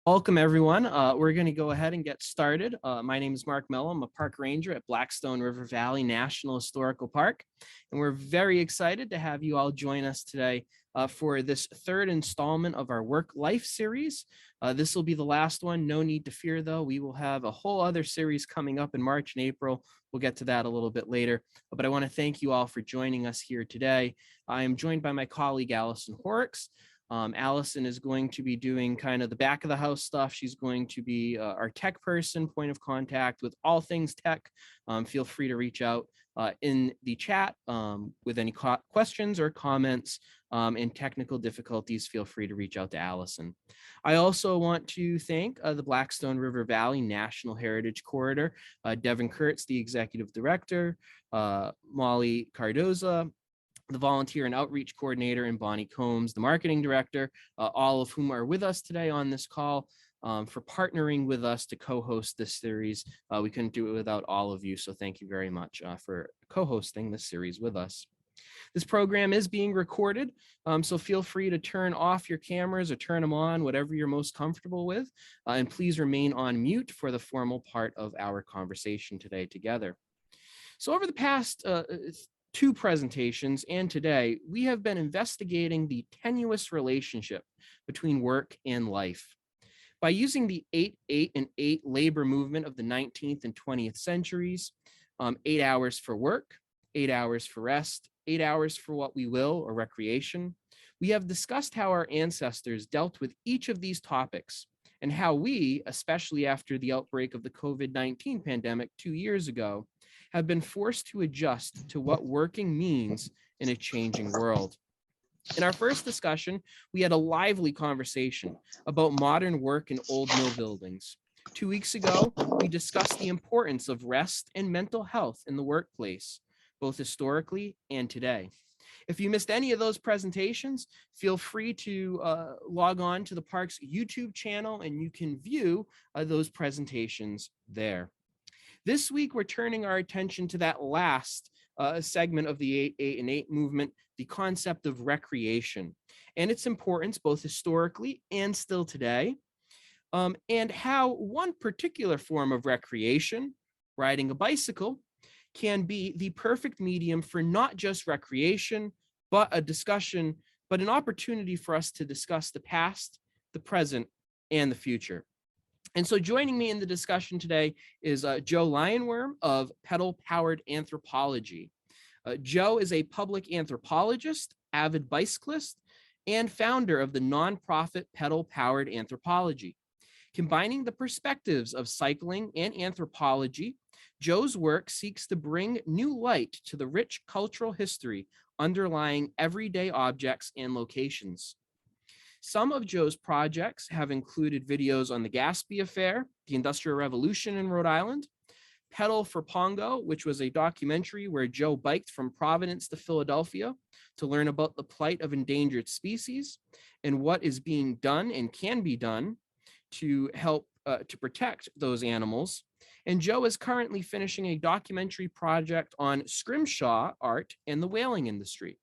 Welcome, everyone. We're going to go ahead and get started. My name is Mark Mello. I'm a park ranger at Blackstone River Valley National Historical Park, and we're very excited to have you all join us today for this third installment of our Work-Life series. This will be the last one. No need to fear, though. We will have a whole other series coming up in March and April. We'll get to that a little bit later, but I want to thank you all for joining us here today. I am joined by my colleague, Allison Horrocks. Allison is going to be doing kind of the back of the house stuff. She's going to be our tech person, point of contact with all things tech. Feel free to reach out in the chat with any questions or comments and technical difficulties. Feel free to reach out to Allison. I also want to thank the Blackstone River Valley National Heritage Corridor, Devin Kurtz, the executive director, Molly Cardoza, the volunteer and outreach coordinator, and Bonnie Combs, the marketing director, all of whom are with us today on this call for partnering with us to co-host this series. We couldn't do it without all of you, so thank you very much for co-hosting this series with us. This program is being recorded, so feel free to turn off your cameras or turn them on, whatever you're most comfortable with, and please remain on mute for the formal part of our conversation today together. So over the past two presentations and today, we have been investigating the tenuous relationship between work and life. By using the 8-8-8 labor movement of the 19th and 20th centuries, 8 hours for work, 8 hours for rest, 8 hours for what we will or recreation, we have discussed how our ancestors dealt with each of these topics and how we, especially after the outbreak of the COVID-19 pandemic 2 years ago, have been forced to adjust to what working means in a changing world. In our first discussion, we had a lively conversation about modern work in old mill buildings. 2 weeks ago, we discussed the importance of rest and mental health in the workplace, both historically and today. If you missed any of those presentations, feel free to log on to the park's YouTube channel and you can view those presentations there. This week, we're turning our attention to that last segment of the 8-8-8 movement, the concept of recreation and its importance both historically and still today, and how one particular form of recreation, riding a bicycle, can be the perfect medium for not just recreation, but an opportunity for us to discuss the past, the present, and the future. And so joining me in the discussion today is Joe LyonWurm of Pedal Powered Anthropology. Joe is a public anthropologist, avid bicyclist, and founder of the nonprofit Pedal Powered Anthropology. Combining the perspectives of cycling and anthropology, Joe's work seeks to bring new light to the rich cultural history underlying everyday objects and locations. Some of Joe's projects have included videos on the Gaspee Affair, the Industrial Revolution in Rhode Island, Pedal for Pongo, which was a documentary where Joe biked from Providence to Philadelphia to learn about the plight of endangered species and what is being done and can be done to help to protect those animals. And Joe is currently finishing a documentary project on scrimshaw art and the whaling industry.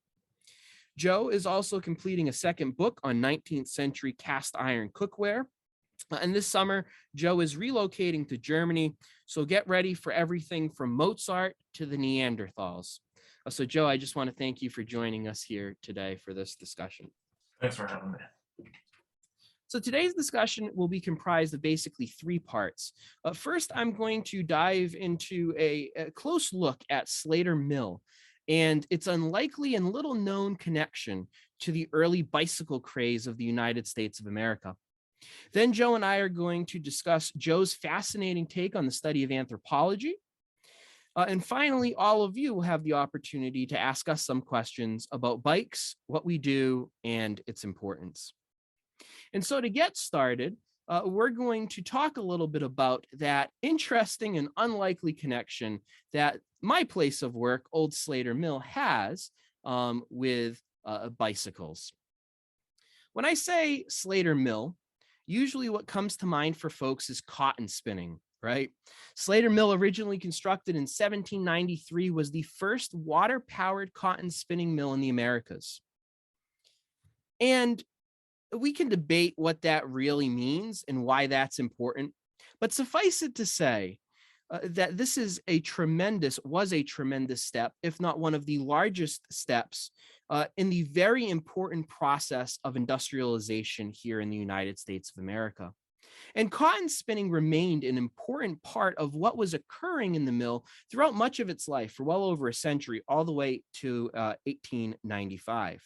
Joe is also completing a second book on 19th century cast iron cookware. And this summer, Joe is relocating to Germany. So get ready for everything from Mozart to the Neanderthals. So Joe, I just want to thank you for joining us here today for this discussion. Thanks for having me. So today's discussion will be comprised of basically three parts. First, I'm going to dive into a close look at Slater Mill and its unlikely and little known connection to the early bicycle craze of the United States of America. Then Joe and I are going to discuss Joe's fascinating take on the study of anthropology. And finally, all of you will have the opportunity to ask us some questions about bikes, what we do, and its importance. And so to get started, we're going to talk a little bit about that interesting and unlikely connection that my place of work, Old Slater Mill, has with bicycles. When I say Slater Mill, usually what comes to mind for folks is cotton spinning, right? Slater Mill, originally constructed in 1793, was the first water-powered cotton spinning mill in the Americas. And we can debate what that really means and why that's important, but suffice it to say that this was a tremendous step, if not one of the largest steps in the very important process of industrialization here in the United States of America. And cotton spinning remained an important part of what was occurring in the mill throughout much of its life for well over a century, all the way to 1895.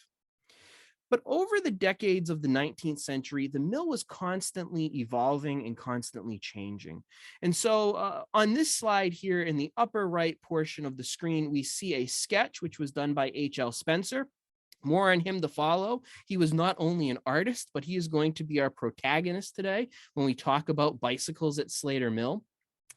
But over the decades of the 19th century, the mill was constantly evolving and constantly changing. And so on this slide here in the upper right portion of the screen, we see a sketch which was done by H.L. Spencer. More on him to follow. He was not only an artist, but he is going to be our protagonist today when we talk about bicycles at Slater Mill.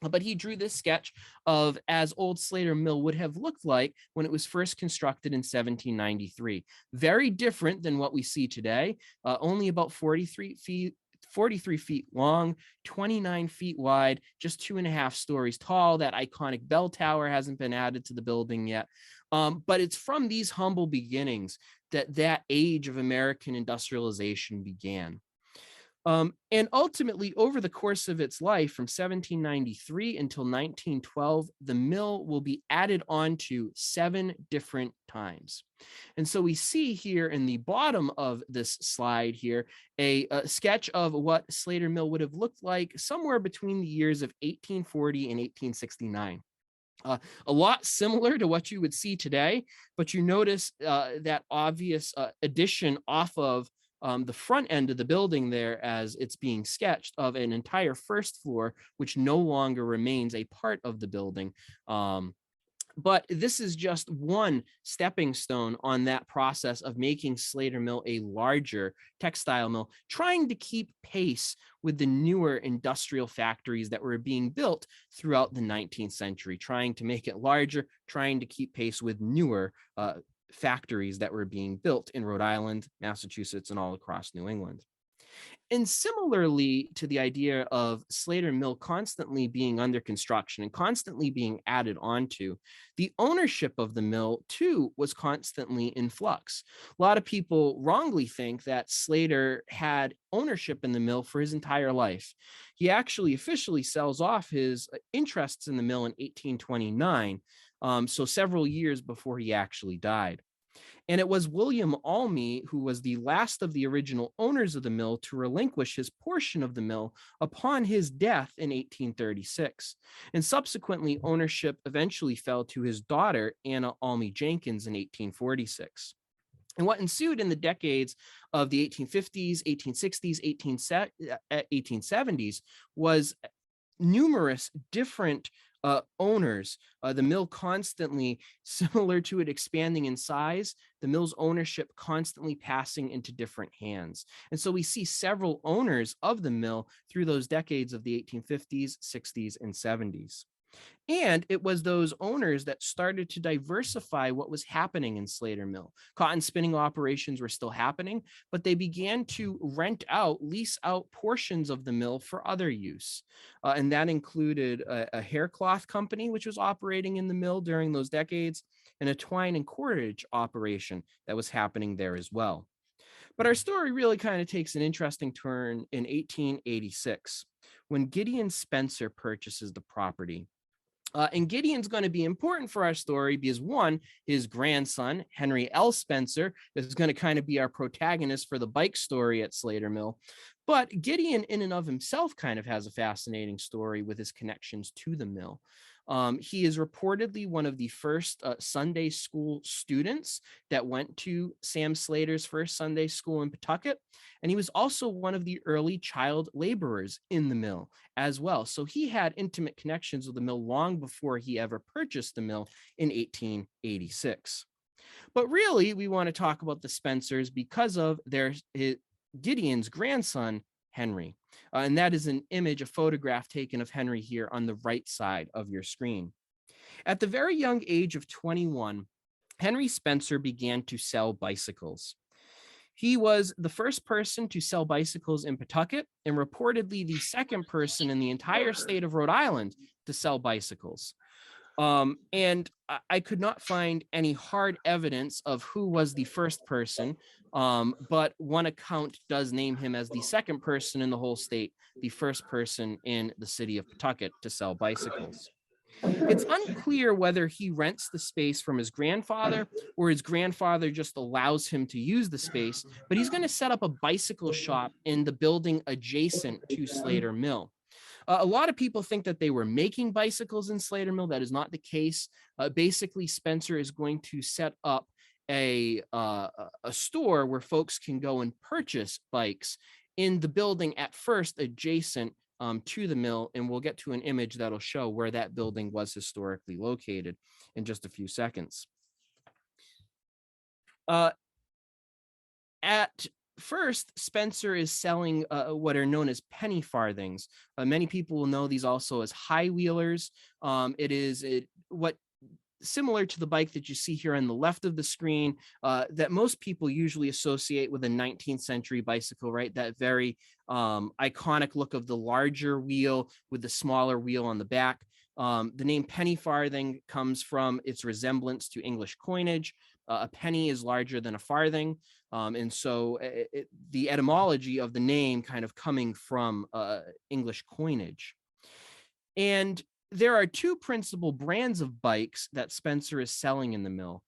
But he drew this sketch of as old Slater Mill would have looked like when it was first constructed in 1793. Very different than what we see today, only about 43 feet long, 29 feet wide, just 2.5 stories tall. That iconic bell tower hasn't been added to the building yet. But it's from these humble beginnings that age of American industrialization began. And ultimately, over the course of its life, from 1793 until 1912, the mill will be added on to 7 different times. And so we see here in the bottom of this slide here, a sketch of what Slater Mill would have looked like somewhere between the years of 1840 and 1869. A lot similar to what you would see today, but you notice that obvious addition off of the front end of the building there as it's being sketched of an entire first floor, which no longer remains a part of the building. But this is just one stepping stone on that process of making Slater Mill a larger textile mill, trying to keep pace with the newer industrial factories that were being built throughout the 19th century, trying to make it larger, trying to keep pace with newer factories that were being built in Rhode Island, Massachusetts, and all across New England. And similarly to the idea of Slater Mill constantly being under construction and constantly being added onto, the ownership of the mill too was constantly in flux. A lot of people wrongly think that Slater had ownership in the mill for his entire life. He actually officially sells off his interests in the mill in 1829, so several years before he actually died. And it was William Almy who was the last of the original owners of the mill to relinquish his portion of the mill upon his death in 1836. And subsequently, ownership eventually fell to his daughter, Anna Almy Jenkins, in 1846. And what ensued in the decades of the 1850s, 1860s, 1870s was numerous different owners, the mill constantly, similar to it expanding in size, the mill's ownership constantly passing into different hands. And so we see several owners of the mill through those decades of the 1850s, 60s, and 70s. And it was those owners that started to diversify what was happening in Slater Mill. Cotton spinning operations were still happening, but they began to lease out portions of the mill for other use. And that included a hair cloth company, which was operating in the mill during those decades, and a twine and cordage operation that was happening there as well. But our story really kind of takes an interesting turn in 1886 when Gideon Spencer purchases the property. And Gideon's going to be important for our story because, one, his grandson, Henry L. Spencer, is going to kind of be our protagonist for the bike story at Slater Mill. But Gideon, in and of himself, kind of has a fascinating story with his connections to the mill. He is reportedly one of the first Sunday school students that went to Sam Slater's first Sunday school in Pawtucket. And he was also one of the early child laborers in the mill as well. So he had intimate connections with the mill long before he ever purchased the mill in 1886. But really, we want to talk about the Spencers because of Gideon's grandson, Henry. And that is an image, a photograph taken of Henry here on the right side of your screen. At the very young age of 21, Henry Spencer began to sell bicycles. He was the first person to sell bicycles in Pawtucket and reportedly the second person in the entire state of Rhode Island to sell bicycles. And I could not find any hard evidence of who was the first person, but one account does name him as the second person in the whole state, the first person in the city of Pawtucket to sell bicycles. It's unclear whether he rents the space from his grandfather or his grandfather just allows him to use the space, but he's going to set up a bicycle shop in the building adjacent to Slater Mill. A lot of people think that they were making bicycles in Slater Mill. That is not the case. Basically, Spencer is going to set up a store where folks can go and purchase bikes in the building at first adjacent to the mill, and we'll get to an image that'll show where that building was historically located in just a few seconds. At first, Spencer is selling what are known as penny farthings. Many people will know these also as high wheelers. It is what similar to the bike that you see here on the left of the screen, that most people usually associate with a 19th century bicycle, right? That very iconic look of the larger wheel with the smaller wheel on the back. The name penny farthing comes from its resemblance to English coinage. A penny is larger than a farthing. And so the etymology of the name kind of coming from English coinage. And there are two principal brands of bikes that Spencer is selling in the mill.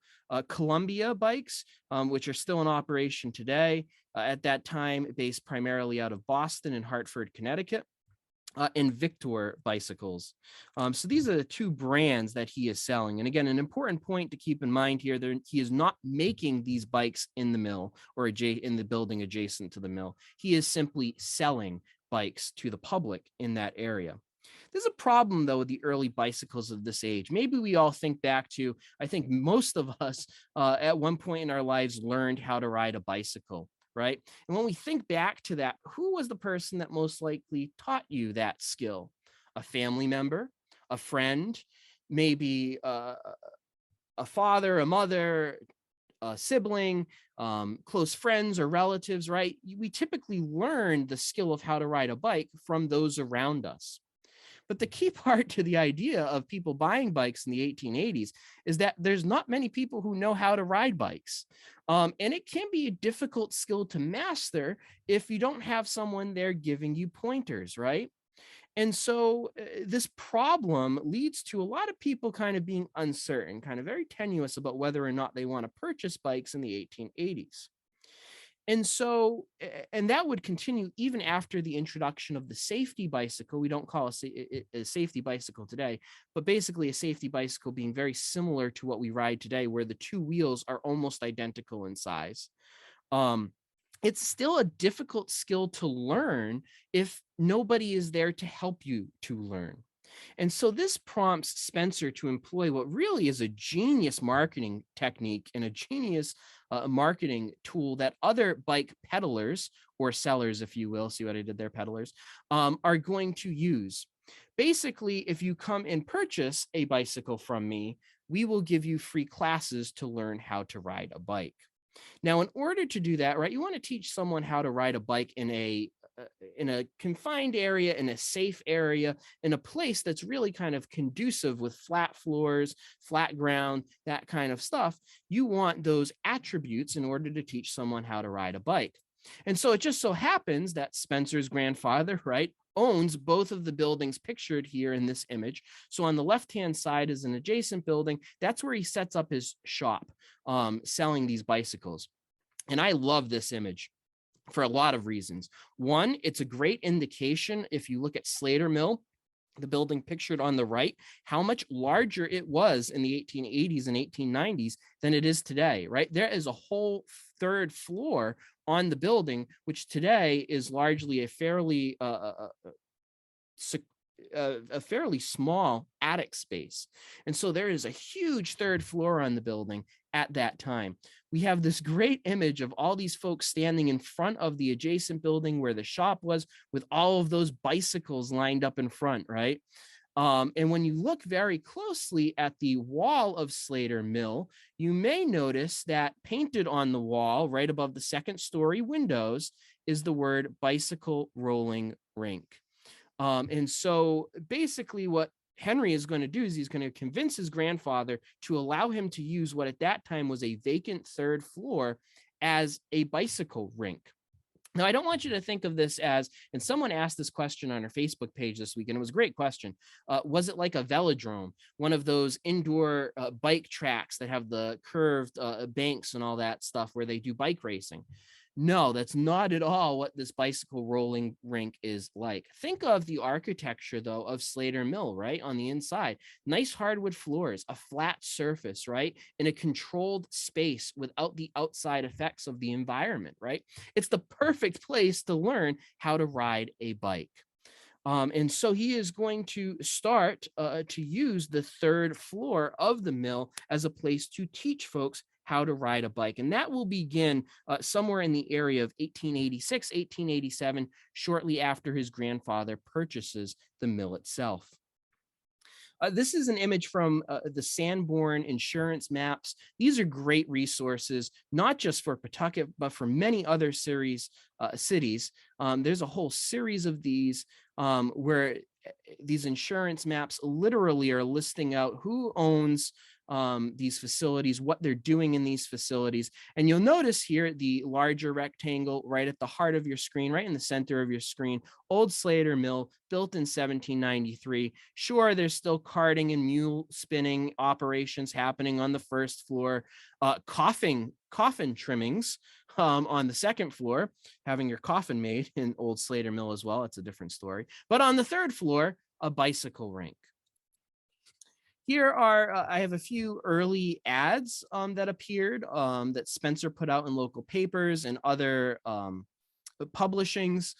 Columbia bikes, which are still in operation today, at that time based primarily out of Boston and Hartford, Connecticut, and Victor bicycles. So these are the two brands that he is selling. And again, an important point to keep in mind here, he is not making these bikes in the mill or in the building adjacent to the mill. He is simply selling bikes to the public in that area. There's a problem, though, with the early bicycles of this age. Maybe we all think back to, I think most of us at one point in our lives learned how to ride a bicycle, right? And when we think back to that, who was the person that most likely taught you that skill? A family member, a friend, maybe a father, a mother, a sibling, close friends or relatives, right? We typically learn the skill of how to ride a bike from those around us. But the key part to the idea of people buying bikes in the 1880s is that there's not many people who know how to ride bikes. And it can be a difficult skill to master if you don't have someone there giving you pointers, right? And so this problem leads to a lot of people kind of being uncertain, kind of very tenuous about whether or not they want to purchase bikes in the 1880s. And so, and that would continue even after the introduction of the safety bicycle. We don't call a safety bicycle today, but basically a safety bicycle being very similar to what we ride today, where the two wheels are almost identical in size. It's still a difficult skill to learn if nobody is there to help you to learn. And so this prompts Spencer to employ what really is a genius marketing technique and a genius marketing tool that other bike peddlers or sellers, if you will, see what I did there, peddlers, are going to use. Basically, if you come and purchase a bicycle from me, we will give you free classes to learn how to ride a bike. Now, in order to do that, right, you want to teach someone how to ride a bike in a confined area, in a safe area, in a place that's really kind of conducive with flat floors, flat ground, that kind of stuff. You want those attributes in order to teach someone how to ride a bike. And so it just so happens that Spencer's grandfather, right, owns both of the buildings pictured here in this image. So on the left-hand side is an adjacent building. That's where he sets up his shop, selling these bicycles. And I love this image for a lot of reasons. One, it's a great indication, if you look at Slater Mill, the building pictured on the right, how much larger it was in the 1880s and 1890s than it is today, right? There is a whole third floor on the building, which today is largely a fairly small attic space. And so there is a huge third floor on the building at that time. We have this great image of all these folks standing in front of the adjacent building where the shop was, with all of those bicycles lined up in front, right? And when you look very closely at the wall of Slater Mill, you may notice that painted on the wall right above the second story windows is the word bicycle rolling rink. And so basically what Henry is going to do is he's going to convince his grandfather to allow him to use what at that time was a vacant third floor as a bicycle rink. Now, I don't want you to think of this as, and someone asked this question on our Facebook page this week, and it was a great question. Was it like a velodrome, one of those indoor bike tracks that have the curved banks and all that stuff where they do bike racing? No, that's not at all what this bicycle rolling rink is like. Think of the architecture, though, of Slater Mill, right? On the inside, nice hardwood floors, a flat surface, right? In a controlled space without the outside effects of the environment, right? It's the perfect place to learn how to ride a bike. And so he is going to start to use the third floor of the mill as a place to teach folks how to ride a bike. And that will begin somewhere in the area of 1886, 1887, shortly after his grandfather purchases the mill itself. This is an image from the Sanborn insurance maps. These are great resources, not just for Pawtucket, but for many other cities. There's a whole series of these where these insurance maps literally are listing out who owns these facilities, what they're doing in these facilities. And you'll notice here the larger rectangle right at the heart of your screen, right in the center of your screen, Old Slater Mill, built in 1793. Sure, there's still carting and mule spinning operations happening on the first floor, coffin trimmings on the second floor, having your coffin made in Old Slater Mill as well. It's a different story. But on the third floor, a bicycle rink. Here are, I have a few early ads that appeared that Spencer put out in local papers and other publishings.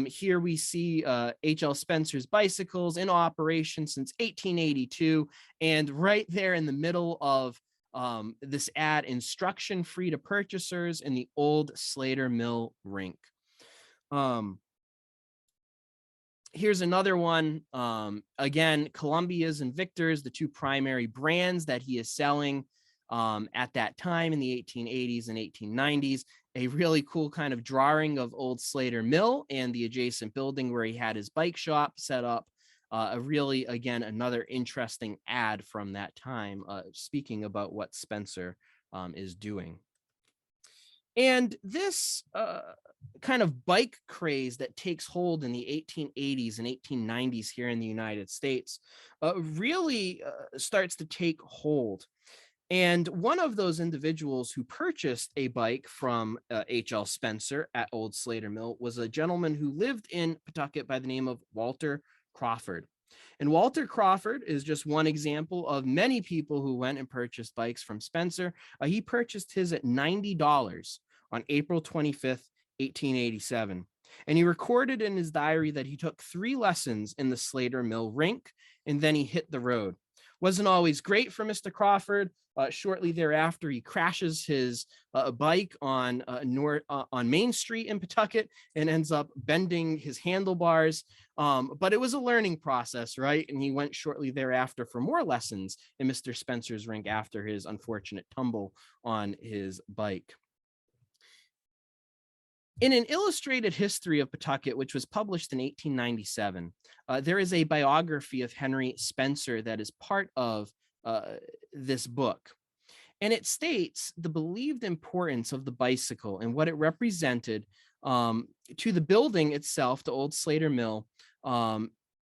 Here we see H.L. Spencer's bicycles in operation since 1882. And right there in the middle of this ad, instruction free to purchasers in the Old Slater Mill rink. Here's another one. Again, Columbia's and Victor's, the two primary brands that he is selling at that time in the 1880s and 1890s. A really cool kind of drawing of Old Slater Mill and the adjacent building where he had his bike shop set up. A really, again, another interesting ad from that time, speaking about what Spencer is doing. And this kind of bike craze that takes hold in the 1880s and 1890s here in the United States really starts to take hold. And one of those individuals who purchased a bike from H.L. Spencer at Old Slater Mill was a gentleman who lived in Pawtucket by the name of Walter Crawford. And Walter Crawford is just one example of many people who went and purchased bikes from Spencer. He purchased his at $90 on April 25th, 1887. And he recorded in his diary that he took 3 lessons in the Slater Mill rink, and then he hit the road. Wasn't always great for Mr. Crawford. Shortly thereafter, he crashes his bike on Main Street in Pawtucket and ends up bending his handlebars. But it was a learning process, right? And he went shortly thereafter for more lessons in Mr. Spencer's rink after his unfortunate tumble on his bike. In an illustrated history of Pawtucket, which was published in 1897, there is a biography of Henry Spencer that is part of this book. And it states the believed importance of the bicycle and what it represented to the building itself, the Old Slater Mill,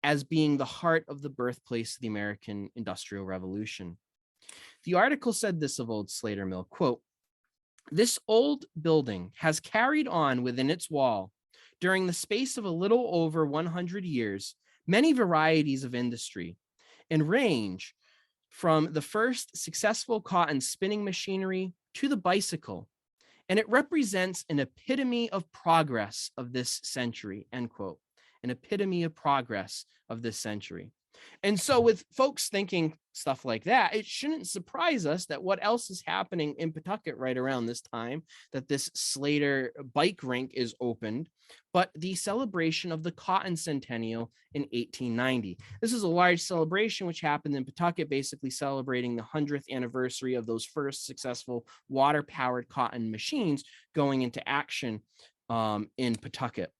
as being the heart of the birthplace of the American Industrial Revolution. The article said this of Old Slater Mill, quote, "This old building has carried on within its wall, during the space of a little over 100 years, many varieties of industry, and range from the first successful cotton spinning machinery to the bicycle, and it represents an epitome of progress of this century," end quote. An epitome of progress of this century. And so with folks thinking stuff like that, it shouldn't surprise us that what else is happening in Pawtucket right around this time, that this Slater bike rink is opened, but the celebration of the Cotton Centennial in 1890. This is a large celebration which happened in Pawtucket, basically celebrating the 100th anniversary of those first successful water-powered cotton machines going into action in Pawtucket.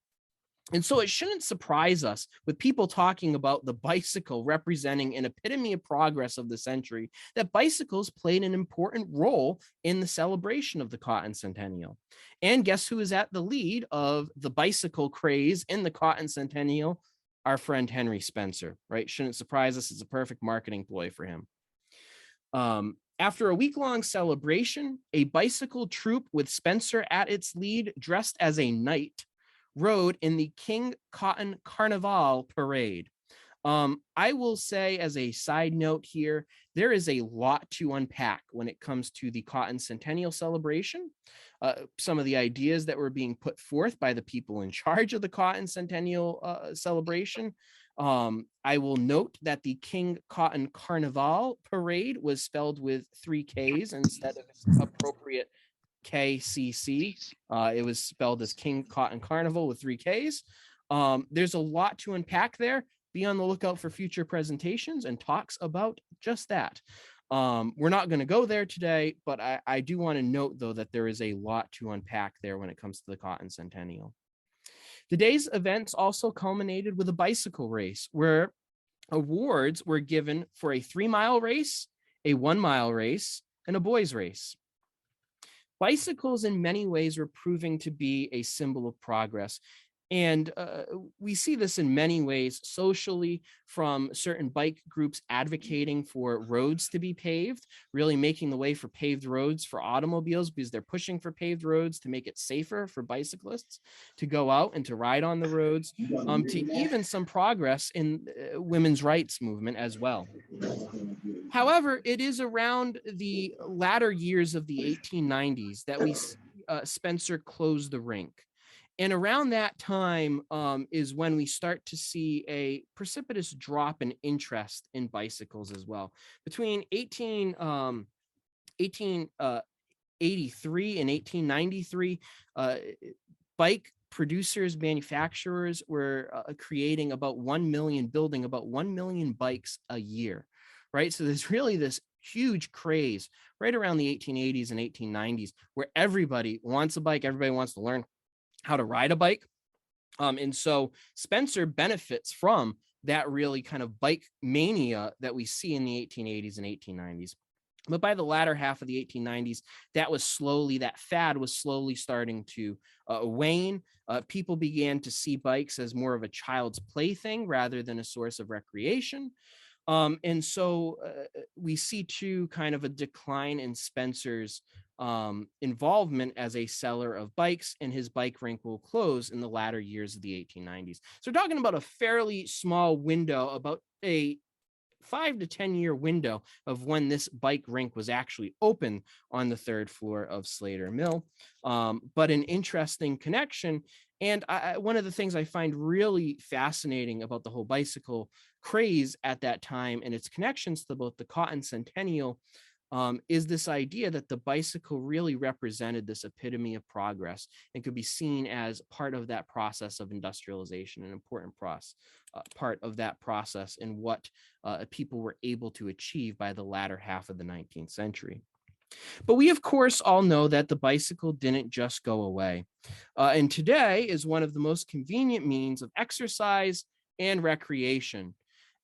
And so it shouldn't surprise us with people talking about the bicycle representing an epitome of progress of the century, that bicycles played an important role in the celebration of the Cotton Centennial. And guess who is at the lead of the bicycle craze in the Cotton Centennial? Our friend Henry Spencer, right? Shouldn't surprise us. It's a perfect marketing ploy for him. After a week-long celebration, a bicycle troupe with Spencer at its lead, dressed as a knight, rode in the King Cotton Carnival Parade. I will say, as a side note here, there is a lot to unpack when it comes to the Cotton Centennial celebration. Some of the ideas that were being put forth by the people in charge of the Cotton Centennial celebration. I will note that the King Cotton Carnival Parade was spelled with 3 Ks instead of its appropriate KCC. It was spelled as King Cotton Carnival with 3 Ks. There's a lot to unpack there. Be on the lookout for future presentations and talks about just that. We're not going to go there today, but I do want to note, though, that there is a lot to unpack there when it comes to the Cotton Centennial. The day's events also culminated with a bicycle race where awards were given for a 3-mile race, a 1-mile race, and a boys race. Bicycles in many ways were proving to be a symbol of progress. And we see this in many ways socially, from certain bike groups advocating for roads to be paved, really making the way for paved roads for automobiles, because they're pushing for paved roads to make it safer for bicyclists to go out and to ride on the roads, to even some progress in women's rights movement as well. However, it is around the latter years of the 1890s that we see Spencer close the rink. And around that time is when we start to see a precipitous drop in interest in bicycles as well. Between 1883 and 1893, bike producers, manufacturers were creating about 1 million, building about 1 million bikes a year, right? So there's really this huge craze right around the 1880s and 1890s where everybody wants a bike, everybody wants to learn how to ride a bike. And so Spencer benefits from that really kind of bike mania that we see in the 1880s and 1890s. But by the latter half of the 1890s, that fad was slowly starting to wane. People began to see bikes as more of a child's plaything rather than a source of recreation. And so we see too kind of a decline in Spencer's involvement as a seller of bikes, and his bike rink will close in the latter years of the 1890s. So we're talking about a fairly small window, about a 5 to 10 year window of when this bike rink was actually open on the 3rd floor of Slater Mill. But an interesting connection. And one of the things I find really fascinating about the whole bicycle craze at that time and its connections to both the Cotton Centennial is this idea that the bicycle really represented this epitome of progress and could be seen as part of that process of industrialization, an important part of that process in what people were able to achieve by the latter half of the 19th century. But we, of course, all know that the bicycle didn't just go away. And today is one of the most convenient means of exercise and recreation.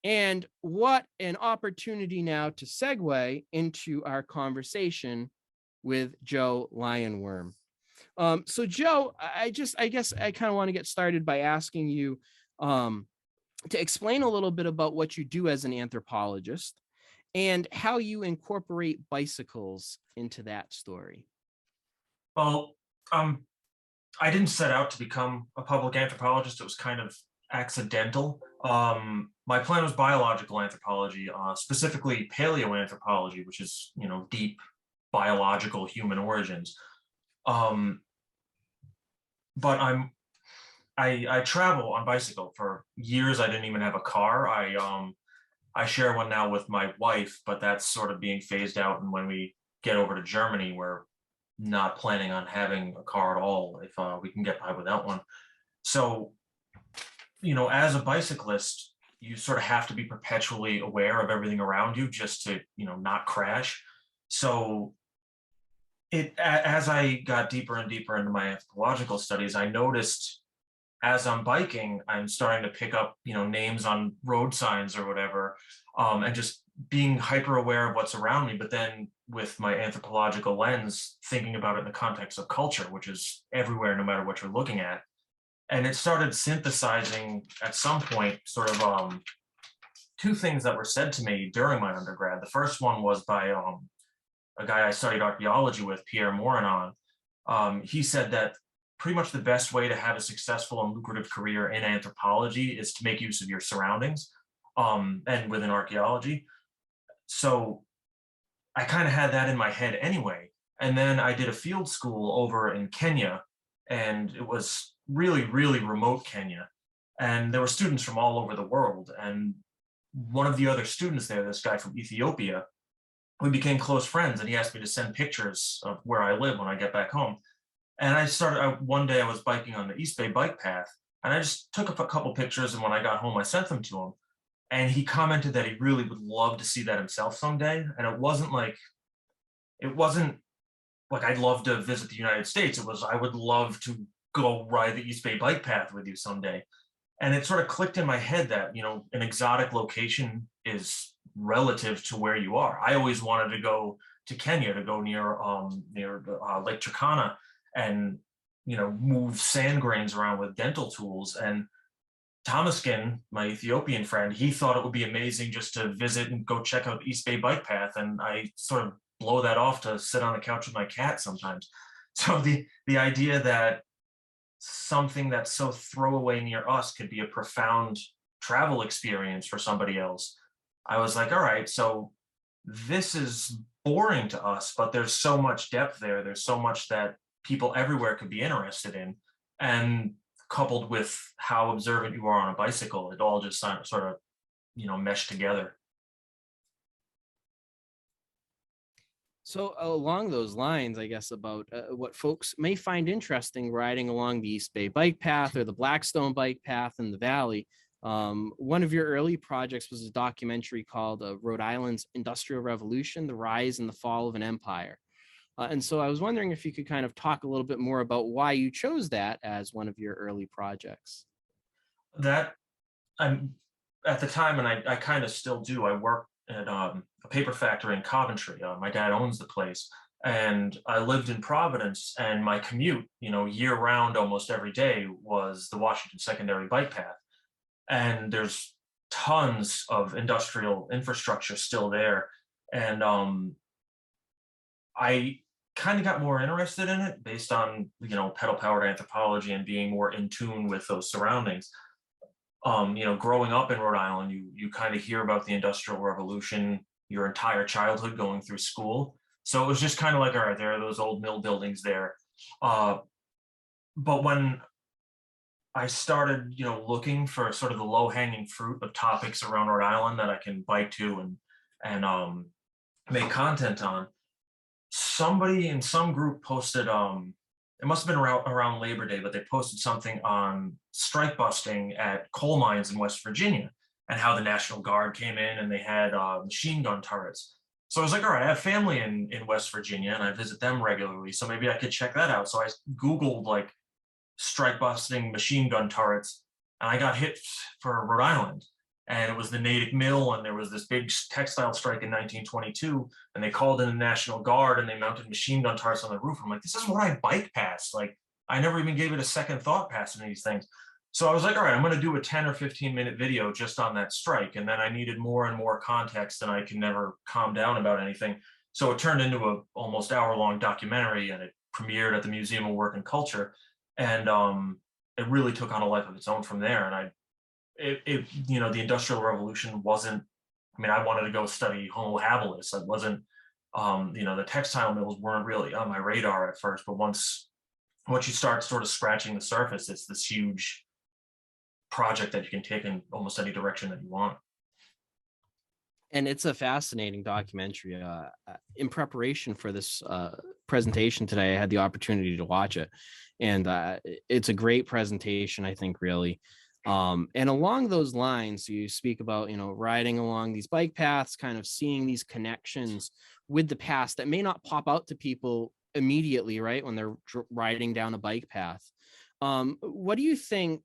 And what an opportunity now to segue into our conversation with Joe LyonWurm. So Joe, I guess I kind of want to get started by asking you to explain a little bit about what you do as an anthropologist and how you incorporate bicycles into that story. Well, I didn't set out to become a public anthropologist. It was kind of accidental. My plan was biological anthropology, specifically paleoanthropology, which is, deep biological human origins. But I travel on bicycle. For years I didn't even have a car. I share one now with my wife, but that's sort of being phased out. And when we get over to Germany, we're not planning on having a car at all if we can get by without one. So, as a bicyclist, you sort of have to be perpetually aware of everything around you just to, not crash. So as I got deeper and deeper into my anthropological studies, I noticed as I'm biking, I'm starting to pick up, names on road signs or whatever, and just being hyper aware of what's around me. But then with my anthropological lens, thinking about it in the context of culture, which is everywhere, no matter what you're looking at. And it started synthesizing at some point, sort of two things that were said to me during my undergrad. The first one was by a guy I studied archaeology with, Pierre Morinon. He said that pretty much the best way to have a successful and lucrative career in anthropology is to make use of your surroundings, and within archaeology. So I kind of had that in my head anyway. And then I did a field school over in Kenya, and it was really, really remote Kenya. And there were students from all over the world. And one of the other students there, this guy from Ethiopia, we became close friends, and he asked me to send pictures of where I live when I get back home. And one day I was biking on the East Bay bike path, and I just took a couple pictures, and when I got home, I sent them to him. And he commented that he really would love to see that himself someday. And it wasn't like I'd love to visit the United States. It was, I would love to go ride the East Bay bike path with you someday. And it sort of clicked in my head that, an exotic location is relative to where you are. I always wanted to go to Kenya, to go near Lake Turkana, and move sand grains around with dental tools. And Thomaskin, my Ethiopian friend, he thought it would be amazing just to visit and go check out the East Bay bike path. And I sort of blow that off to sit on the couch with my cat sometimes. So the idea that something that's so throwaway near us could be a profound travel experience for somebody else, I was like, all right, so this is boring to us, but there's so much depth there. There's so much that people everywhere could be interested in. And coupled with how observant you are on a bicycle, it all just sort of, meshed together. So along those lines, I guess, about what folks may find interesting riding along the East Bay bike path or the Blackstone bike path in the valley. One of your early projects was a documentary called Rhode Island's Industrial Revolution, the Rise and the Fall of an Empire. And so I was wondering if you could kind of talk a little bit more about why you chose that as one of your early projects. That I'm At the time, and I kind of still do. I work at a paper factory in Coventry. My dad owns the place, and I lived in Providence. And my commute, year round, almost every day, was the Washington Secondary Bike Path. And there's tons of industrial infrastructure still there. And I kind of got more interested in it based on pedal powered anthropology and being more in tune with those surroundings. Growing up in Rhode Island, you kind of hear about the Industrial Revolution your entire childhood going through school. So it was just kind of like, all right, there are those old mill buildings there. But when I started, looking for sort of the low hanging fruit of topics around Rhode Island that I can bike to and make content on, somebody in some group posted, it must have been around Labor Day, but they posted something on strike busting at coal mines in West Virginia and how the National Guard came in and they had machine gun turrets. So I was like, all right, I have family in West Virginia and I visit them regularly, so maybe I could check that out. So I Googled like strike busting machine gun turrets, and I got hit for Rhode Island. And it was the Natick Mill, and there was this big textile strike in 1922, and they called in the National Guard, and they mounted machine gun turrets on the roof. I'm like, this is what I bike past. Like, I never even gave it a second thought passing these things. So I was like, all right, I'm going to do a 10 or 15-minute video just on that strike. And then I needed more and more context, and I can never calm down about anything. So it turned into a almost hour-long documentary, and it premiered at the Museum of Work and Culture. And it really took on a life of its own from there. And the Industrial Revolution wasn't, I wanted to go study Homo habilis. I wasn't, the textile mills weren't really on my radar at first, but once you start sort of scratching the surface, it's this huge project that you can take in almost any direction that you want. And it's a fascinating documentary. In preparation for this presentation today, I had the opportunity to watch it, and it's a great presentation, I think, really. And along those lines, you speak about, riding along these bike paths, kind of seeing these connections with the past that may not pop out to people immediately, right, when they're riding down a bike path. What do you think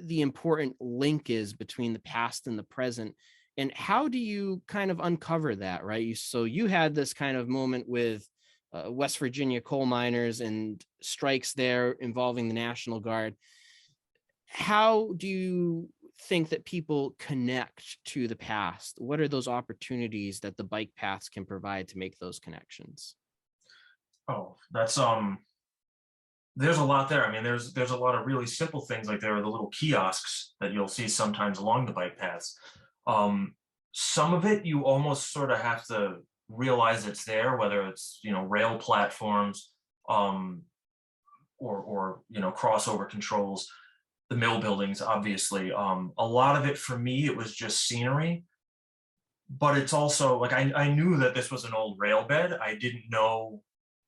the important link is between the past and the present? And how do you kind of uncover that, right? So you had this kind of moment with West Virginia coal miners and strikes there involving the National Guard. How do you think that people connect to the past? What are those opportunities that the bike paths can provide to make those connections? Oh, that's there's a lot there. I mean, there's a lot of really simple things, like there are the little kiosks that you'll see sometimes along the bike paths. Um, some of it you almost sort of have to realize it's there, whether it's, rail platforms, um, or crossover controls, the mill buildings, obviously. A lot of it for me, it was just scenery, but it's also like I knew that this was an old rail bed. I didn't know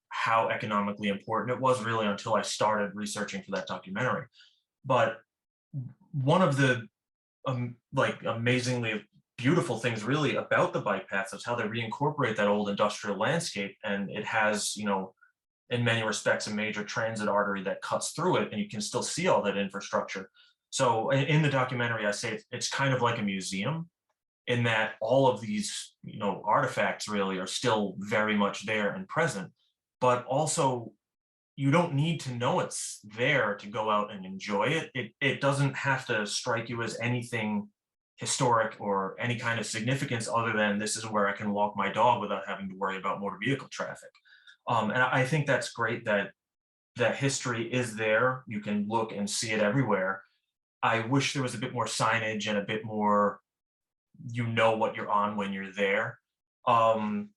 how economically important it was really until I started researching for that documentary. But one of the like amazingly beautiful things really about the bike paths is how they reincorporate that old industrial landscape, and it has, in many respects, a major transit artery that cuts through it, and you can still see all that infrastructure. So in the documentary, I say it's kind of like a museum, in that all of these, artifacts really are still very much there and present, but also you don't need to know it's there to go out and enjoy it. It doesn't have to strike you as anything historic or any kind of significance other than this is where I can walk my dog without having to worry about motor vehicle traffic. And I think that's great that that history is there. You can look and see it everywhere. I wish there was a bit more signage and a bit more, what you're on when you're there, um,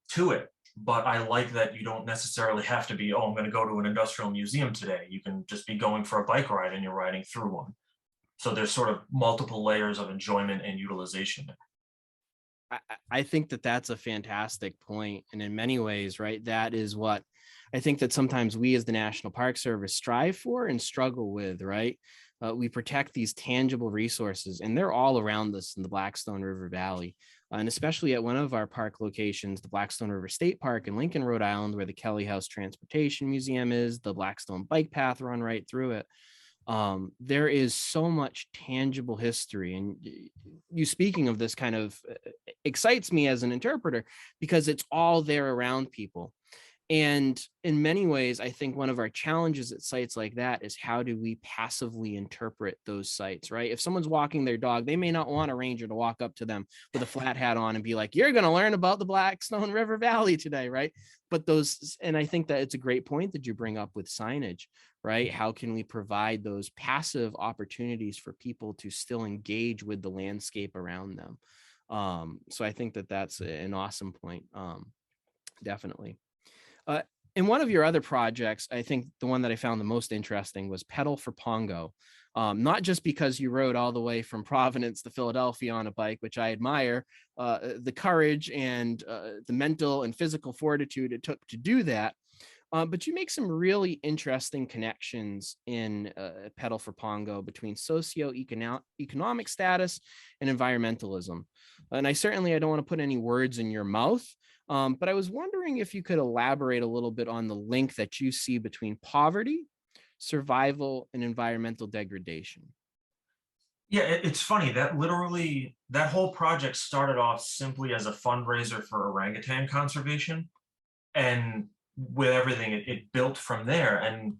to it. But I like that you don't necessarily have to be, oh, I'm going to go to an industrial museum today. You can just be going for a bike ride and you're riding through one. So there's sort of multiple layers of enjoyment and utilization. I think that that's a fantastic point. And in many ways, right, that is what I think that sometimes we as the National Park Service strive for and struggle with, right? We protect these tangible resources, and they're all around us in the Blackstone River Valley. And especially at one of our park locations, the Blackstone River State Park in Lincoln, Rhode Island, where the Kelly House Transportation Museum is, the Blackstone bike path run right through it. There is so much tangible history, and you speaking of this kind of excites me as an interpreter because it's all there around people. And in many ways, I think one of our challenges at sites like that is how do we passively interpret those sites, right? If someone's walking their dog, they may not want a ranger to walk up to them with a flat hat on and be like, you're going to learn about the Blackstone River Valley today, right? But those, and I think that it's a great point that you bring up with signage, right? How can we provide those passive opportunities for people to still engage with the landscape around them? So I think that that's an awesome point. Definitely. Uh, in one of your other projects, I think the one that I found the most interesting was Pedal for Pongo. Not just because you rode all the way from Providence to Philadelphia on a bike, which I admire, the courage and the mental and physical fortitude it took to do that. But you make some really interesting connections in Pedal for Pongo between socioeconomic status and environmentalism. And I don't want to put any words in your mouth, but I was wondering if you could elaborate a little bit on the link that you see between poverty, survival, and environmental degradation. Yeah, it's funny that literally that whole project started off simply as a fundraiser for orangutan conservation. And with everything, it built from there. And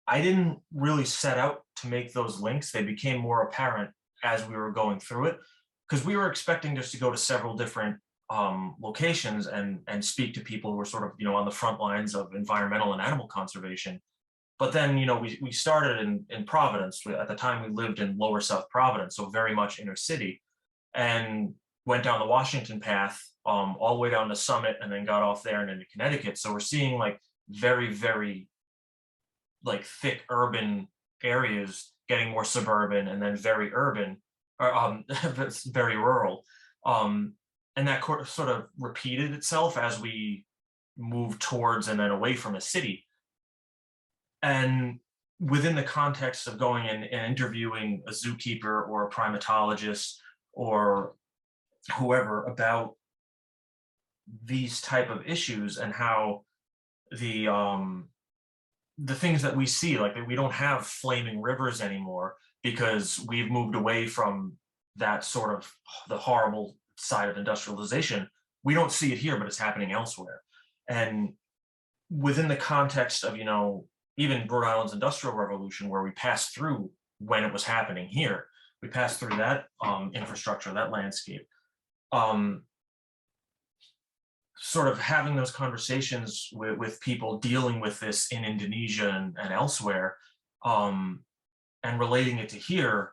I didn't really set out to make those links. They became more apparent as we were going through it, because we were expecting just to go to several different locations and speak to people who were sort of, on the front lines of environmental and animal conservation. But then, we started in Providence. At the time, we lived in lower South Providence, so very much inner city, and went down the Washington path, all the way down to Summit, and then got off there and into Connecticut. So we're seeing like very, very like thick urban areas getting more suburban, and then very urban, or very rural. Um, and that sort of repeated itself as we moved towards and then away from a city. And within the context of going and interviewing a zookeeper or a primatologist or whoever about these type of issues, and how the the things that we see, like we don't have flaming rivers anymore because we've moved away from that sort of the horrible side of industrialization. We don't see it here, but it's happening elsewhere. And within the context of, even Rhode Island's industrial revolution, where we passed through when it was happening here, we passed through that infrastructure, that landscape. Sort of having those conversations with people dealing with this in Indonesia and elsewhere, and relating it to here,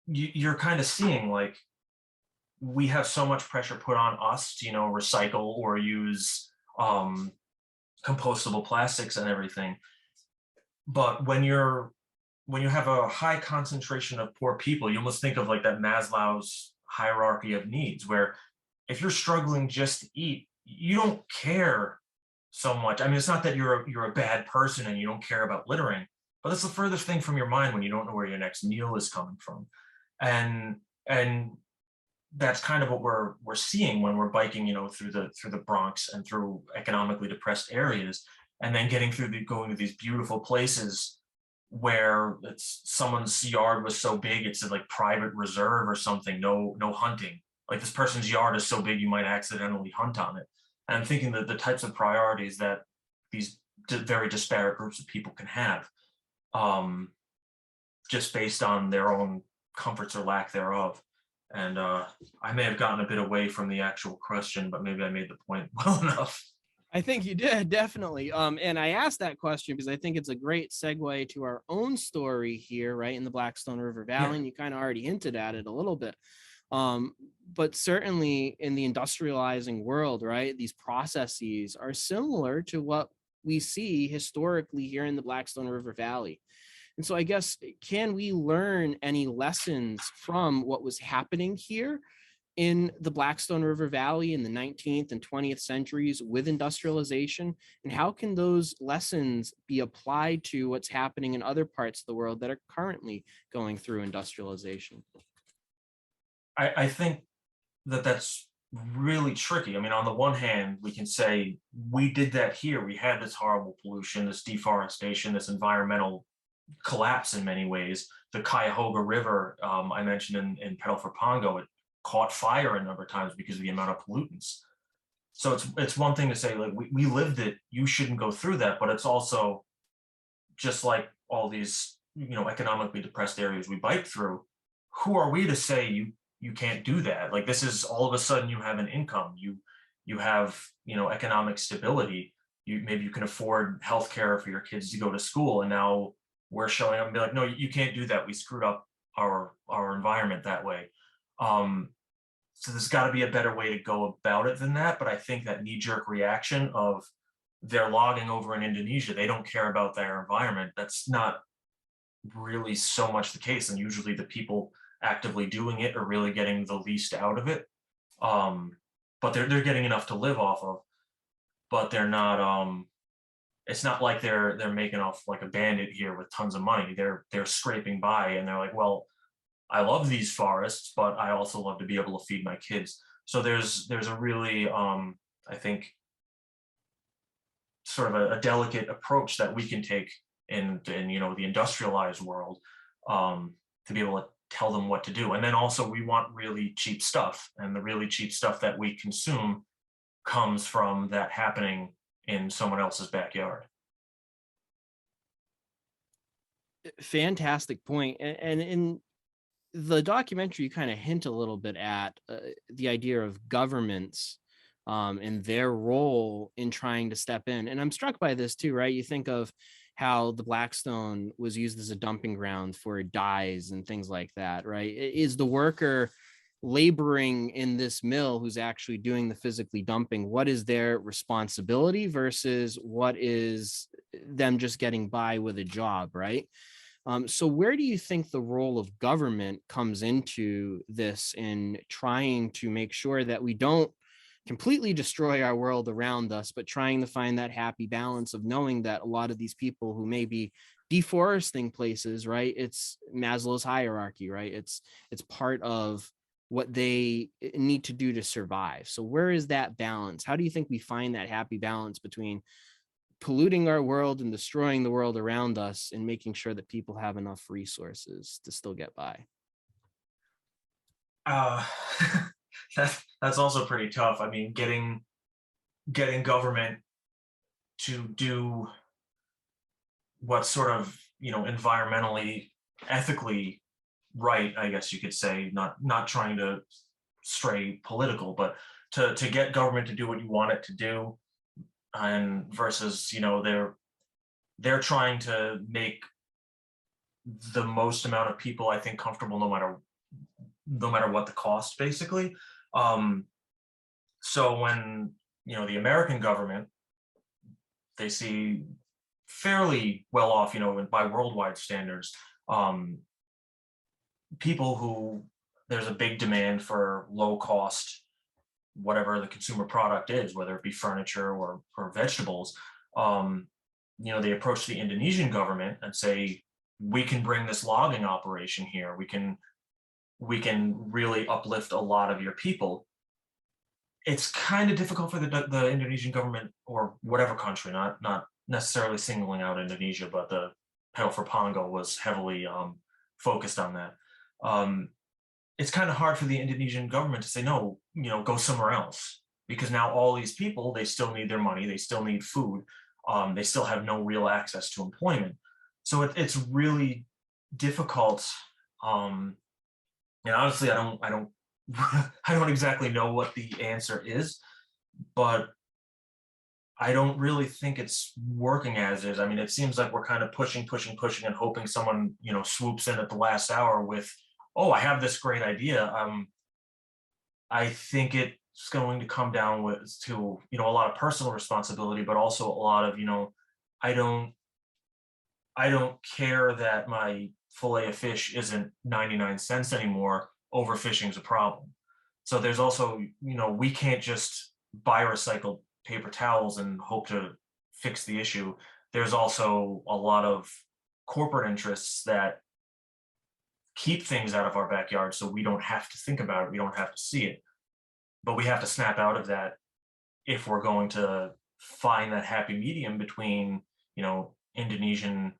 you're kind of seeing like we have so much pressure put on us to, recycle or use compostable plastics and everything. But when you have a high concentration of poor people, you almost think of like that Maslow's hierarchy of needs, where if you're struggling just to eat, you don't care so much. I mean, it's not that you're a bad person and you don't care about littering, but that's the furthest thing from your mind when you don't know where your next meal is coming from. And that's kind of what we're seeing when we're biking, through the Bronx and through economically depressed areas, and then going to these beautiful places where it's someone's yard was so big it's a like private reserve or something, no hunting. Like this person's yard is so big you might accidentally hunt on it. And I'm thinking that the types of priorities that these very disparate groups of people can have, just based on their own comforts or lack thereof. And I may have gotten a bit away from the actual question, but maybe I made the point well enough. I think you did, definitely. And I asked that question because I think it's a great segue to our own story here, right, in the Blackstone River Valley. Yeah. And you kind of already hinted at it a little bit. But certainly in the industrializing world, right, these processes are similar to what we see historically here in the Blackstone River Valley. And so I guess, can we learn any lessons from what was happening here in the Blackstone River Valley in the 19th and 20th centuries with industrialization? And how can those lessons be applied to what's happening in other parts of the world that are currently going through industrialization? I think that's really tricky. I mean, on the one hand, we can say we did that here. We had this horrible pollution, this deforestation, this environmental collapse in many ways. The Cuyahoga River, I mentioned in Pedal for Pongo, it caught fire a number of times because of the amount of pollutants. So it's one thing to say, like, we lived it, you shouldn't go through that, but it's also just like all these, economically depressed areas we bike through. Who are we to say you can't do that? Like, this is all of a sudden you have an income, you have, economic stability, maybe you can afford healthcare for your kids to go to school, and now we're showing up and be like, no, you can't do that. We screwed up our environment that way. So there's got to be a better way to go about it than that. But I think that knee-jerk reaction of they're logging over in Indonesia, they don't care about their environment, that's not really so much the case. And usually the people actively doing it are really getting the least out of it. But they're getting enough to live off of, but they're not it's not like they're making off like a bandit here with tons of money. They're scraping by, and they're like, well, I love these forests, but I also love to be able to feed my kids. So there's a really I think sort of a delicate approach that we can take in the industrialized world, to be able to tell them what to do. And then also we want really cheap stuff, and the really cheap stuff that we consume comes from that happening in someone else's backyard. Fantastic point. And in the documentary, you kind of hint a little bit at the idea of governments and their role in trying to step in. And I'm struck by this too, right? You think of how the Blackstone was used as a dumping ground for dyes and things like that, right? Is the worker laboring in this mill who's actually doing the physically dumping, what is their responsibility versus what is them just getting by with a job, right? So where do you think the role of government comes into this in trying to make sure that we don't completely destroy our world around us, but trying to find that happy balance of knowing that a lot of these people who may be deforesting places, right? It's Maslow's hierarchy, right? It's part of what they need to do to survive. So where is that balance? How do you think we find that happy balance between polluting our world and destroying the world around us, and making sure that people have enough resources to still get by? Uh, that's also pretty tough. I mean, getting government to do what's sort of, environmentally, ethically right, I guess you could say, not trying to stray political, but to get government to do what you want it to do, and versus, they're trying to make the most amount of people, I think, comfortable, no matter what the cost, basically. Um, so when, the American government, they see fairly well off, by worldwide standards, um, people who, there's a big demand for low cost, whatever the consumer product is, whether it be furniture or vegetables. um, they approach the Indonesian government and say, we can bring this logging operation here, we can really uplift a lot of your people. It's kind of difficult for the Indonesian government, or whatever country, not necessarily singling out Indonesia, but the Pedal for Pongo was heavily focused on that. Um, it's kind of hard for the Indonesian government to say, no, go somewhere else, because now all these people, they still need their money, they still need food, they still have no real access to employment. So it's really difficult. Um, and honestly, I don't I don't exactly know what the answer is, but I don't really think it's working as is. I mean, it seems like we're kind of pushing, pushing, pushing, and hoping someone, swoops in at the last hour with, oh, I have this great idea. I think it's going to come down to, a lot of personal responsibility, but also a lot of, I don't I don't care that my fillet of fish isn't 99 cents anymore. Overfishing is a problem. So there's also, we can't just buy recycled paper towels and hope to fix the issue. There's also a lot of corporate interests that keep things out of our backyard so we don't have to think about it, we don't have to see it. But we have to snap out of that if we're going to find that happy medium between, Indonesian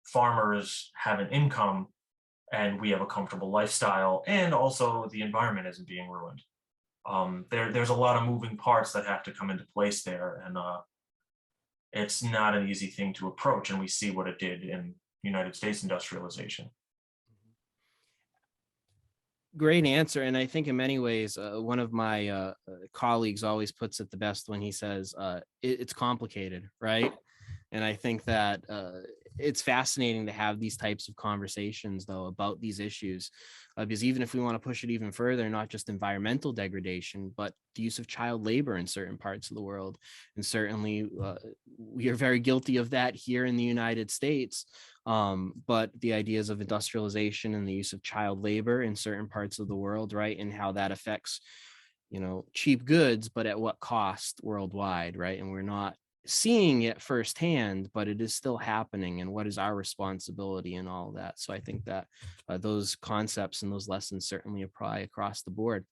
farmers have an income and we have a comfortable lifestyle, and also the environment isn't being ruined. There's a lot of moving parts that have to come into place there, and it's not an easy thing to approach. And we see what it did in United States industrialization. Great answer. And I think in many ways, one of my colleagues always puts it the best when he says, it's complicated, right? And I think that it's fascinating to have these types of conversations, though, about these issues, because even if we want to push it even further, not just environmental degradation, but the use of child labor in certain parts of the world. And certainly we are very guilty of that here in the United States. But the ideas of industrialization and the use of child labor in certain parts of the world, right, and how that affects, cheap goods, but at what cost worldwide, right? And we're not seeing it firsthand, but it is still happening, and what is our responsibility and all of that. So I think that those concepts and those lessons certainly apply across the board.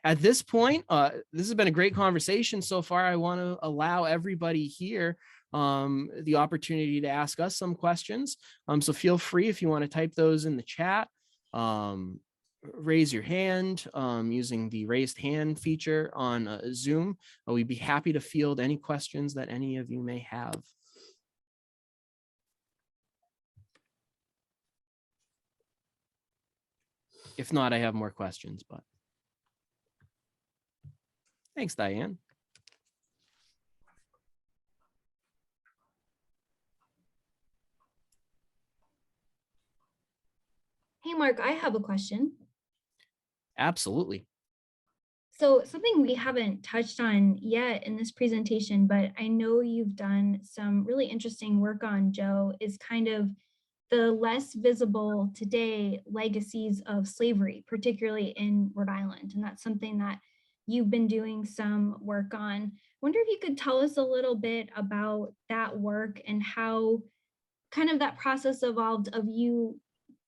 At this point, this has been a great conversation so far. I want to allow everybody here the opportunity to ask us some questions. So feel free, if you want to type those in the chat, raise your hand using the raised hand feature on Zoom. We'd be happy to field any questions that any of you may have. If not, I have more questions, but thanks, Diane. Hey, Mark, I have a question. Absolutely. So something we haven't touched on yet in this presentation, but I know you've done some really interesting work on, Joe, is kind of the less visible today legacies of slavery, particularly in Rhode Island. And that's something that you've been doing some work on. I wonder if you could tell us a little bit about that work and how kind of that process evolved of you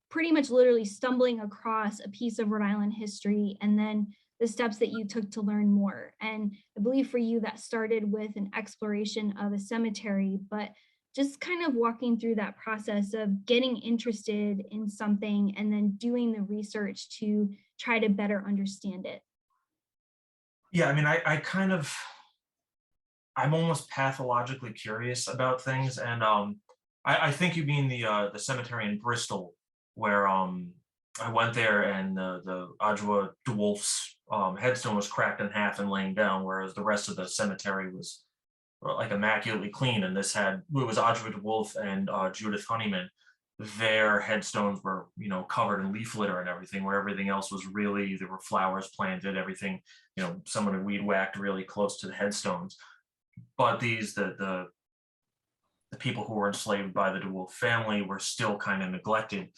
pretty much literally stumbling across a piece of Rhode Island history and then the steps that you took to learn more. And I believe for you that started with an exploration of a cemetery, but just kind of walking through that process of getting interested in something and then doing the research to try to better understand it. Yeah, I mean, I'm almost pathologically curious about things, and I think you mean the cemetery in Bristol, where I went there and the Adjoa de Wolf's headstone was cracked in half and laying down, whereas the rest of the cemetery was like immaculately clean. And it was Adjoa de Wolf and Judith Honeyman. Their headstones were, covered in leaf litter and everything, where everything else was really, there were flowers planted, everything, someone had weed whacked really close to the headstones. But the people who were enslaved by the de Wolf family were still kind of neglected.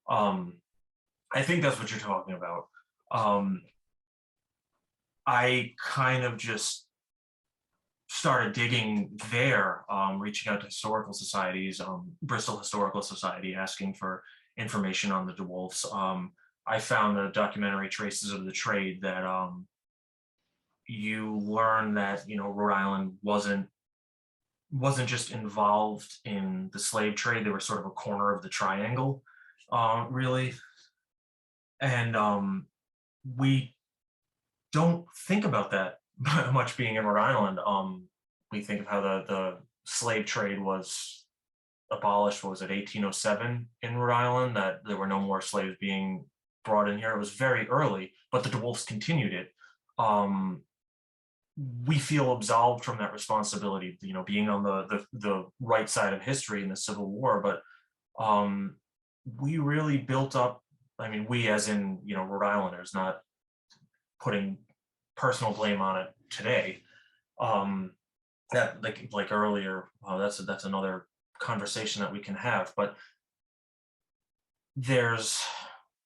I think that's what you're talking about. I kind of just started digging there, reaching out to historical societies, Bristol Historical Society, asking for information on the de Wolfs. I found the documentary Traces of the Trade that you learn that, Rhode Island wasn't just involved in the slave trade. They were sort of a corner of the triangle, really. And we don't think about that much being in Rhode Island. We think of how the slave trade was abolished, what was it, 1807 in Rhode Island, that there were no more slaves being brought in here. It was very early, but the de Wolfs continued it. We feel absolved from that responsibility, being on the right side of history in the Civil War, but we really built up, I mean, we as in, Rhode Islanders, not putting personal blame on it today. That like earlier, that's another conversation that we can have, but there's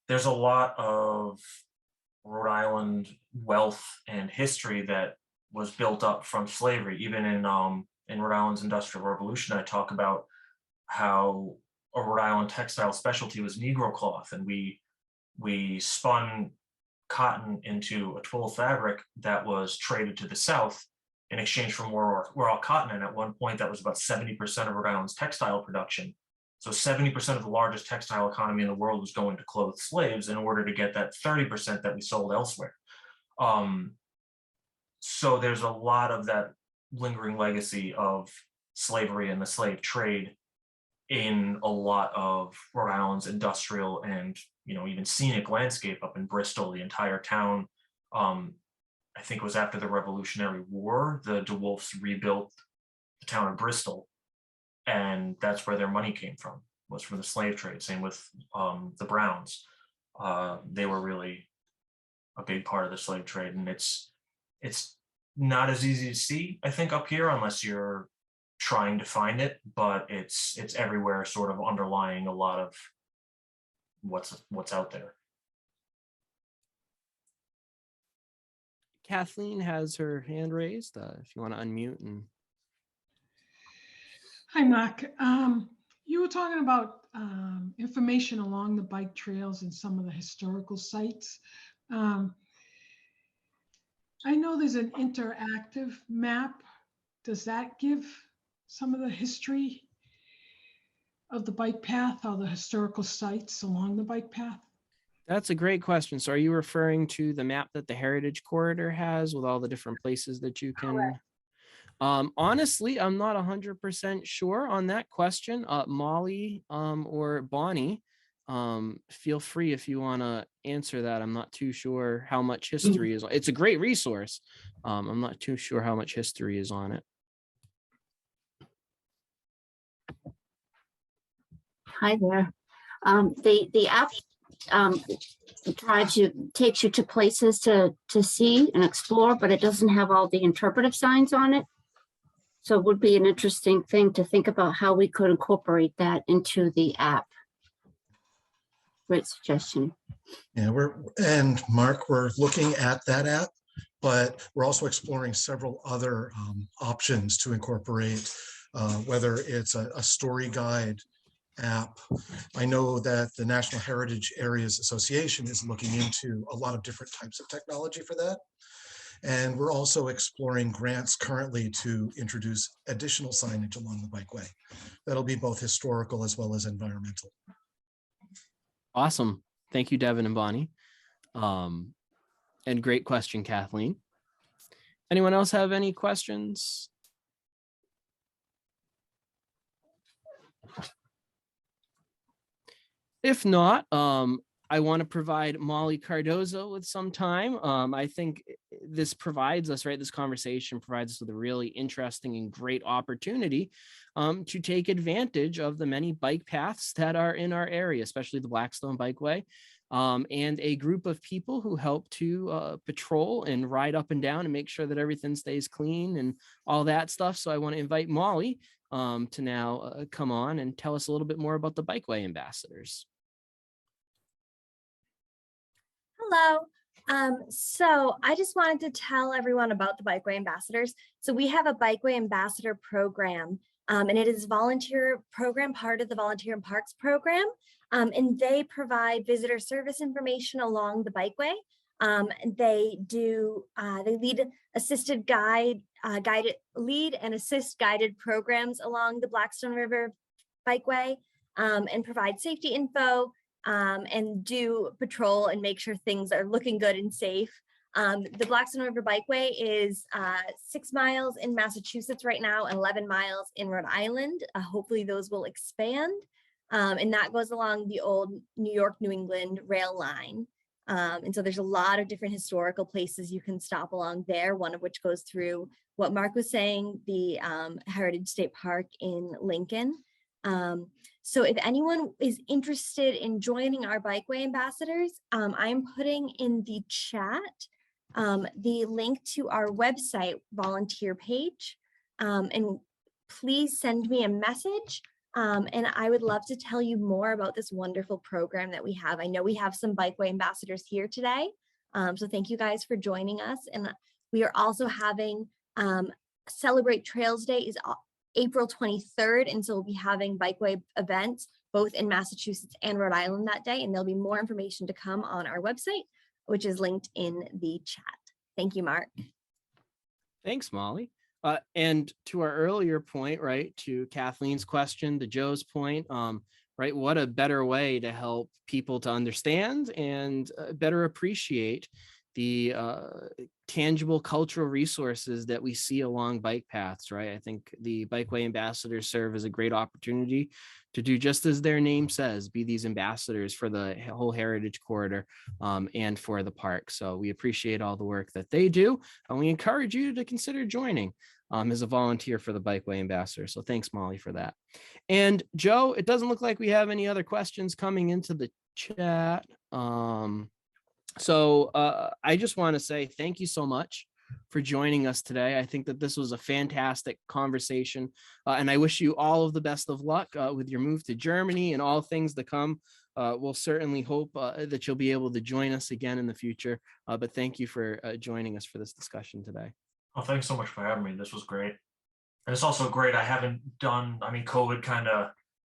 a lot of Rhode Island wealth and history that was built up from slavery. Even in Rhode Island's Industrial Revolution, I talk about how a Rhode Island textile specialty was Negro cloth, and we spun cotton into a twill fabric that was traded to the South in exchange for more raw cotton. And at one point, that was about 70% of Rhode Island's textile production. So 70% of the largest textile economy in the world was going to clothe slaves in order to get that 30% that we sold elsewhere. So there's a lot of that lingering legacy of slavery and the slave trade in a lot of Rhode Island's industrial and, even scenic landscape up in Bristol. The entire town, I think it was after the Revolutionary War, the de Wolfs rebuilt the town of Bristol, and that's where their money came from, was from the slave trade. Same with the Browns. They were really a big part of the slave trade, and it's not as easy to see, I think, up here, unless you're trying to find it, but it's everywhere, sort of underlying a lot of what's out there. Kathleen has her hand raised. If you want to unmute. And hi, Mark. You were talking about information along the bike trails and some of the historical sites. I know there's an interactive map. Does that give some of the history of the bike path, or the historical sites along the bike path? that's a great question. So are you referring to the map that the Heritage Corridor has with all the different places that you can? Correct. Honestly, I'm not 100% sure on that question. Molly or Bonnie, feel free if you want to answer that. I'm not too sure how much history is. It's a great resource. I'm not too sure how much history is on it. Hi there. The app takes you to places to see and explore, but it doesn't have all the interpretive signs on it. So it would be an interesting thing to think about how we could incorporate that into the app. Great suggestion. Yeah, Mark, we're looking at that app, but we're also exploring several other options to incorporate, whether it's a story guide app. I know that the National Heritage Areas Association is looking into a lot of different types of technology for that. And we're also exploring grants currently to introduce additional signage along the bikeway. That'll be both historical as well as environmental. Awesome. Thank you, Devin and Bonnie. And great question, Kathleen. Anyone else have any questions? If not, I want to provide Molly Cardozo with some time. I think this provides us, right? This conversation provides us with a really interesting and great opportunity to take advantage of the many bike paths that are in our area, especially the Blackstone Bikeway, and a group of people who help to patrol and ride up and down and make sure that everything stays clean and all that stuff. So I want to invite Molly to now come on and tell us a little bit more about the Bikeway ambassadors. Hello. So I just wanted to tell everyone about the Bikeway ambassadors. So we have a Bikeway ambassador program, and it is a volunteer program, part of the Volunteer in Parks program. And they provide visitor service information along the bikeway. They lead assisted guided programs along the Blackstone River Bikeway, and provide safety info, and do patrol and make sure things are looking good and safe. The Blackstone River Bikeway is 6 miles in Massachusetts right now and 11 miles in Rhode Island. Hopefully those will expand. And that goes along the old New York, New England rail line. And so there's a lot of different historical places you can stop along there, one of which goes through what Mark was saying, the Heritage State Park in Lincoln. So if anyone is interested in joining our Bikeway ambassadors, I'm putting in the chat the link to our website volunteer page, and please send me a message. And I would love to tell you more about this wonderful program that we have. I know we have some Bikeway ambassadors here today. So thank you guys for joining us. And we are also having Celebrate Trails Day is April 23rd. And so we'll be having Bikeway events both in Massachusetts and Rhode Island that day. And there'll be more information to come on our website, which is linked in the chat. Thank you, Mark. Thanks, Molly. And to our earlier point, right, to Kathleen's question, to Joe's point, right, what a better way to help people to understand and better appreciate the tangible cultural resources that we see along bike paths, right? I think the Bikeway ambassadors serve as a great opportunity to do just as their name says, be these ambassadors for the whole heritage corridor and for the park. So we appreciate all the work that they do, and we encourage you to consider joining as a volunteer for the Bikeway ambassador. So thanks, Molly, for that. And Joe, it doesn't look like we have any other questions coming into the chat. So I just want to say thank you so much for joining us today. I think that this was a fantastic conversation, and I wish you all of the best of luck with your move to Germany and all things to come. We'll certainly hope that you'll be able to join us again in the future, but thank you for joining us for this discussion today. Well, thanks so much for having me. This was great. And it's also great. I haven't done, I mean, COVID kind of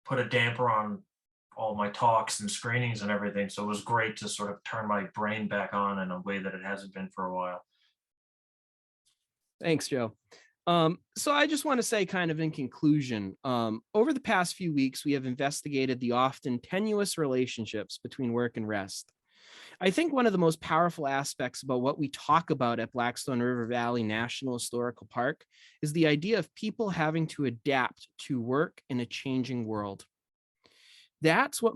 put a damper on all my talks and screenings and everything. So it was great to sort of turn my brain back on in a way that it hasn't been for a while. Thanks, Joe. So I just want to say, kind of in conclusion, over the past few weeks, we have investigated the often tenuous relationships between work and rest. I think one of the most powerful aspects about what we talk about at Blackstone River Valley National Historical Park is the idea of people having to adapt to work in a changing world. That's what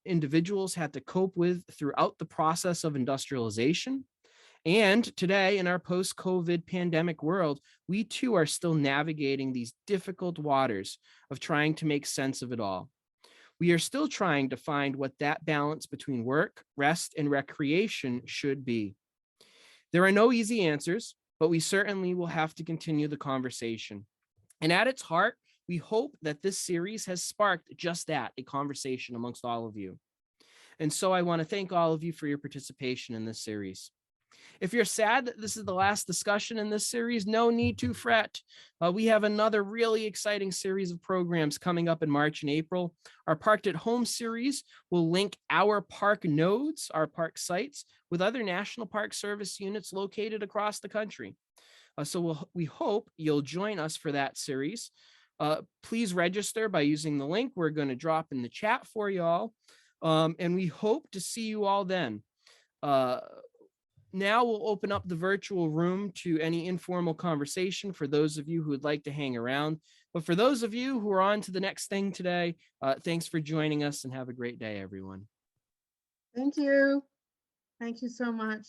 individuals had to cope with throughout the process of industrialization. And today, in our post-COVID pandemic world, we too are still navigating these difficult waters of trying to make sense of it all. We are still trying to find what that balance between work, rest, and recreation should be. There are no easy answers, but we certainly will have to continue the conversation. And at its heart, we hope that this series has sparked just that, a conversation amongst all of you. And so I want to thank all of you for your participation in this series. If you're sad that this is the last discussion in this series, no need to fret. We have another really exciting series of programs coming up in March and April. Our Parked at Home series will link our park nodes, our park sites, with other National Park Service units located across the country. We hope you'll join us for that series. Please register by using the link we're going to drop in the chat for you all. And we hope to see you all then. Now we'll open up the virtual room to any informal conversation for those of you who would like to hang around. But for those of you who are on to the next thing today, thanks for joining us and have a great day, everyone. Thank you. Thank you so much.